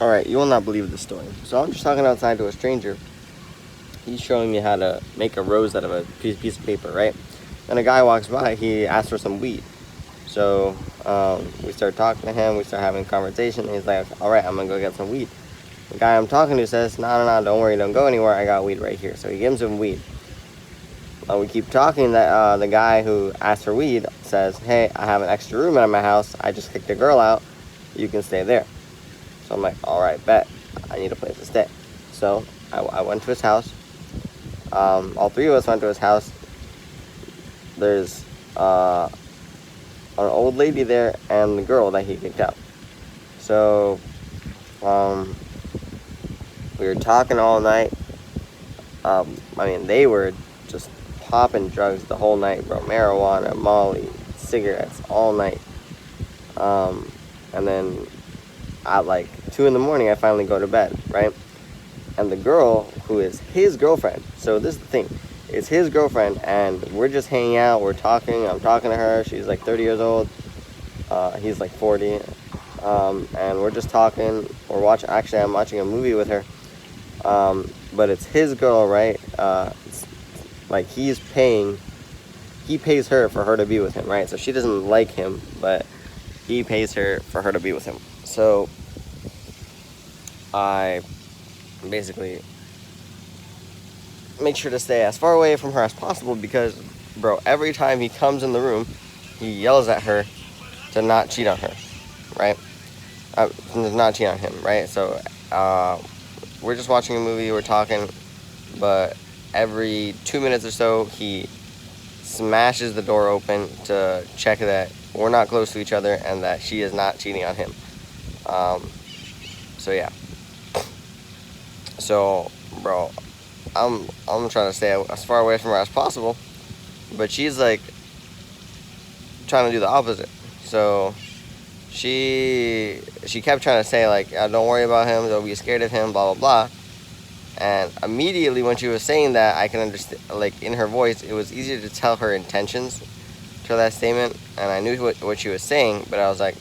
Alright, you will not believe this story. So I'm just talking outside to a stranger. He's showing me how to make a rose out of a piece of paper, right? And a guy walks by, he asks for some weed. So we start talking to him, we start having a conversation, and he's like, alright, I'm gonna go get some weed. The guy I'm talking to says, no, don't worry, don't go anywhere, I got weed right here. So he gives him weed. We keep talking, that the guy who asked for weed says, hey, I have an extra room at my house, I just kicked a girl out, you can stay there. So I'm like, alright, bet, I need a place to stay. So I went to his house. All three of us went to his house. There's an old lady there and the girl that he kicked out. So we were talking all night. They were just popping drugs the whole night, bro. Marijuana, Molly, cigarettes, all night. And then at like 2 in the morning, I finally go to bed, right? And the girl, who is his girlfriend, so this is the thing, it's his girlfriend, and we're just hanging out, we're talking, I'm talking to her, she's like 30 years old, he's like 40, and we're just talking, I'm watching a movie with her, but it's his girl, right? It's like he pays her for her to be with him, right? So she doesn't like him, but he pays her for her to be with him. So I basically make sure to stay as far away from her as possible because, bro, every time he comes in the room, he yells at her to not cheat on her, right? To not cheat on him, right? So we're just watching a movie, we're talking, but every 2 minutes or so, he smashes the door open to check that we're not close to each other and that she is not cheating on him. So yeah. So, bro, I'm trying to stay as far away from her as possible, but she's like trying to do the opposite. So she kept trying to say like, don't worry about him, don't be scared of him, blah blah blah. And immediately when she was saying that, I can understand, like in her voice, it was easier to tell her intentions to that statement, and I knew what she was saying, but I was like,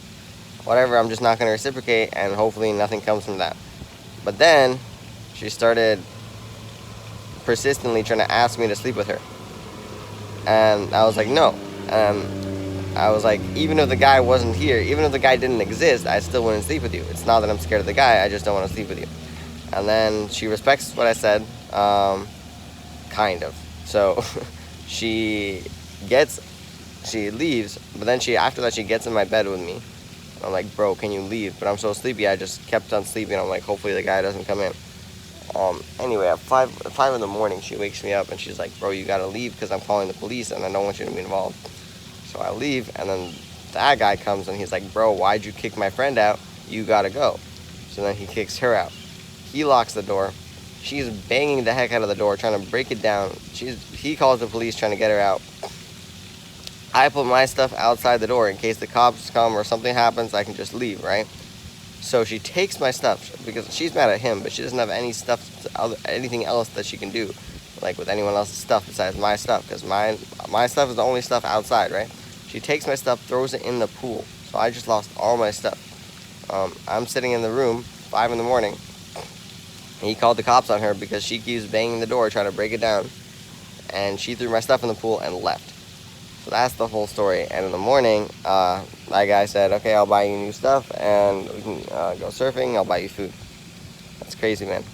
whatever, I'm just not going to reciprocate, and hopefully nothing comes from that. But then she started persistently trying to ask me to sleep with her, and I was like, no. And I was like, even if the guy wasn't here, even if the guy didn't exist, I still wouldn't sleep with you. It's not that I'm scared of the guy, I just don't want to sleep with you. And then she respects what I said, kind of. So she leaves, but then after that she gets in my bed with me. I'm like, bro, can you leave? But I'm so sleepy, I just kept on sleeping. I'm like, hopefully the guy doesn't come in. Anyway, at 5 in the morning, she wakes me up and she's like, bro, you gotta leave because I'm calling the police and I don't want you to be involved. So I leave, and then that guy comes and he's like, bro, why'd you kick my friend out? You gotta go. So then he kicks her out. He locks the door. She's banging the heck out of the door, trying to break it down. He calls the police, trying to get her out. I put my stuff outside the door in case the cops come or something happens, I can just leave, right? So she takes my stuff because she's mad at him, but she doesn't have anything else that she can do, like with anyone else's stuff besides my stuff, because my stuff is the only stuff outside, right? She takes my stuff, throws it in the pool. So I just lost all my stuff. I'm sitting in the room, 5 in the morning. He called the cops on her because she keeps banging the door, trying to break it down. And she threw my stuff in the pool and left. So that's the whole story. And in the morning, that guy said, okay, I'll buy you new stuff and we can go surfing. I'll buy you food. That's crazy, man.